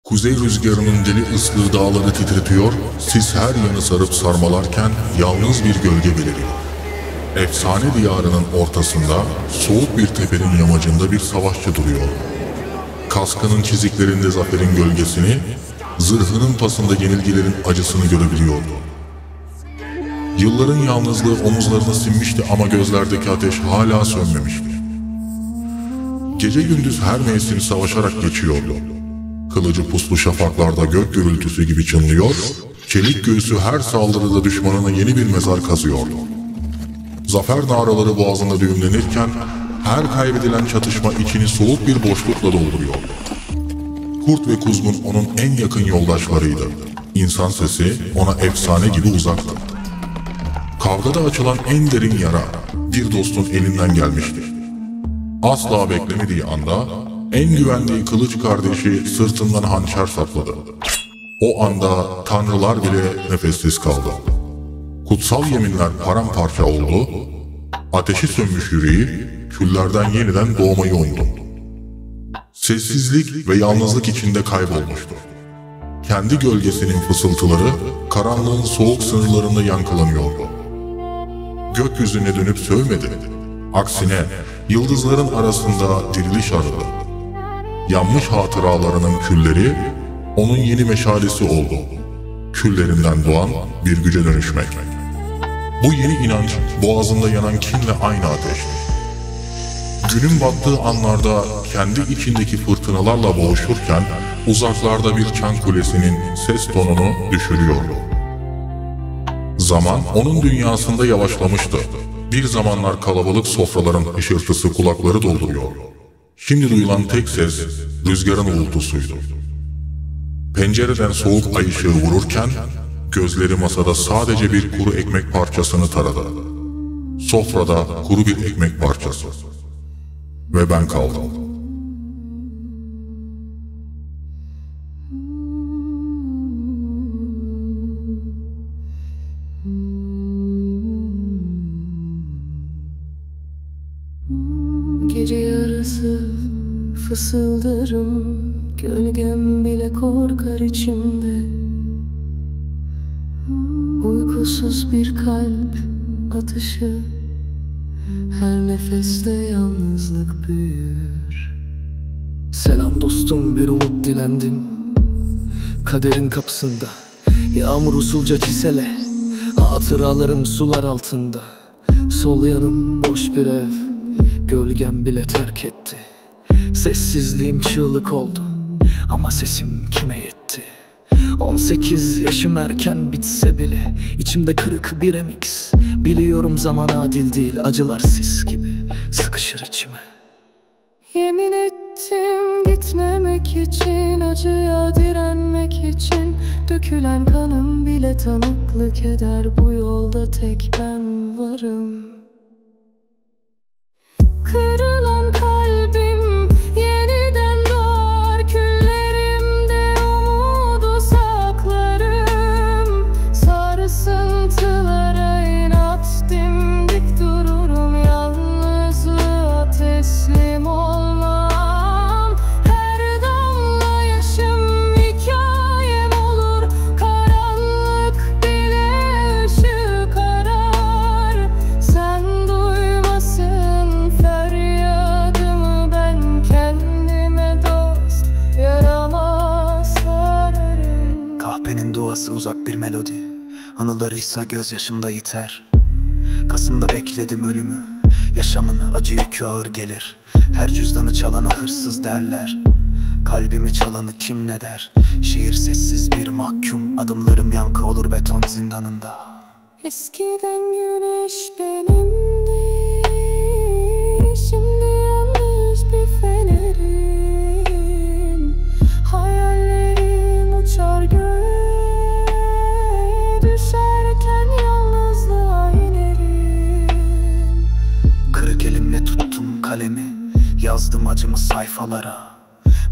Kuzey rüzgarının deli ıslığı dağları titretiyor, sis her yanı sarıp sarmalarken yalnız bir gölge beliriyor. Efsane diyarının ortasında, soğuk bir tepenin yamacında bir savaşçı duruyor. Kaskının çiziklerinde zaferin gölgesini, zırhının pasında yenilgilerin acısını görebiliyordu. Yılların yalnızlığı omuzlarına sinmişti ama gözlerdeki ateş hala sönmemişti. Gece gündüz her mevsim savaşarak geçiyordu. Kılıcı puslu şafaklarda gök gürültüsü gibi çınlıyor, çelik göğsü her saldırıda düşmanına yeni bir mezar kazıyordu. Zafer naraları boğazında düğümlenirken, her kaybedilen çatışma içini soğuk bir boşlukla dolduruyordu. Kurt ve kuzgun onun en yakın yoldaşlarıydı. İnsan sesi ona efsane gibi uzaktı. Kavgada açılan en derin yara, bir dostun elinden gelmişti. Asla beklemediği anda, en güvendiği kılıç kardeşi sırtından hançer sapladı. O anda tanrılar bile nefessiz kaldı. Kutsal yeminler paramparça oldu, ateşi sönmüş yüreği, küllerden yeniden doğmayı umdu. Sessizlik ve yalnızlık içinde kaybolmuştu. Kendi gölgesinin fısıltıları, karanlığın soğuk sınırlarında yankılanıyordu. Gökyüzüne dönüp sövmedi. Aksine, yıldızların arasında diriliş aradı. Yanmış hatıralarının külleri, onun yeni meşalesi oldu. Küllerinden doğan bir güce dönüşmek. Bu yeni inanç, boğazında yanan kinle aynı ateşti. Günün battığı anlarda kendi içindeki fırtınalarla boğuşurken, uzaklarda bir çan kulesinin ses tonunu düşürüyordu. Zaman onun dünyasında yavaşlamıştı. Bir zamanlar kalabalık sofraların hışırtısı kulakları dolduruyordu. Şimdi duyulan tek ses rüzgarın uğultusuydu. Pencereden soğuk ay ışığı vururken gözleri masada sadece bir kuru ekmek parçasını taradı. Sofrada kuru bir ekmek parçası. Ve ben kaldım. Gece yarısı fısıldarım, gölgem bile korkar içimde. Uykusuz bir kalp atışı, her nefeste yalnızlık büyür. Selam dostum, bir umut dilendim kaderin kapısında. Yağmur usulca çisele, hatıralarım sular altında. Sol yanım boş bir ev, gölgem bile terk etti. Sessizliğim çığlık oldu ama sesim kime yetti? 18 yaşım erken bitse bile içimde kırık bir remix. Biliyorum zaman adil değil, acılar sis gibi sıkışır içime. Yemin ettim gitmemek için, acıya direnmek için. Dökülen kanım bile tanıklık eder, bu yolda tek ben varım. Kırılan kalbim yeniden doğar, küllerimde umudu saklarım. Sarsıntılara inat dimdik dururum, yalnızlığa teslim olmam. Her damla yaşım hikayem olur, karanlık bile ışık arar. Sen duymasın feryadımı, ben kendime dost yaramaz sararım. Kahvenin duası uzak bir melodi, anılarıysa gözyaşımda yiter. Kasım'da bekledim ölümü, yaşamın acı yükü ağır gelir. Her cüzdanı çalana hırsız derler, kalbimi çalanı kim ne der? Şiir sessiz bir mahkum, adımlarım yankı olur beton zindanında. Eskiden güneş benimdi, şimdi yalnız bir fenerim. Hayallerim uçar göğe, düşerken yalnızlığa inerim. Kırık elimle tuttum kalemi, yazdım acımı sayfalara.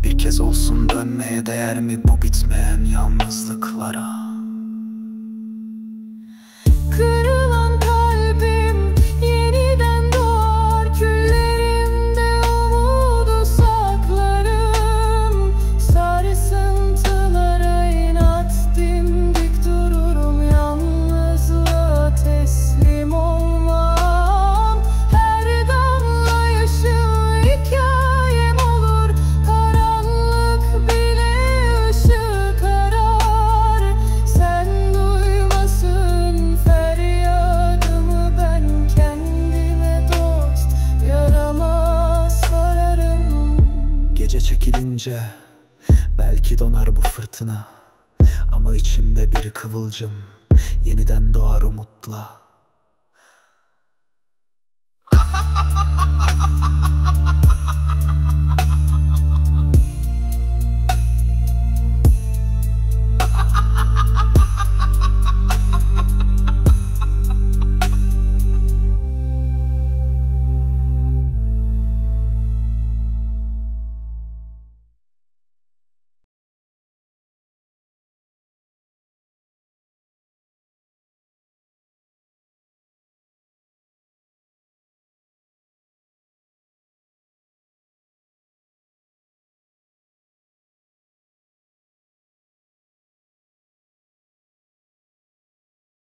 Bir kez olsun dönmeye değer mi bu bitmeyen yalnızlıklara? Kırılan kalbim yeniden doğar, küllerimde umudu saklarım. Sarsıntı Belki donar bu fırtına, ama içimde bir kıvılcım yeniden doğar umutla.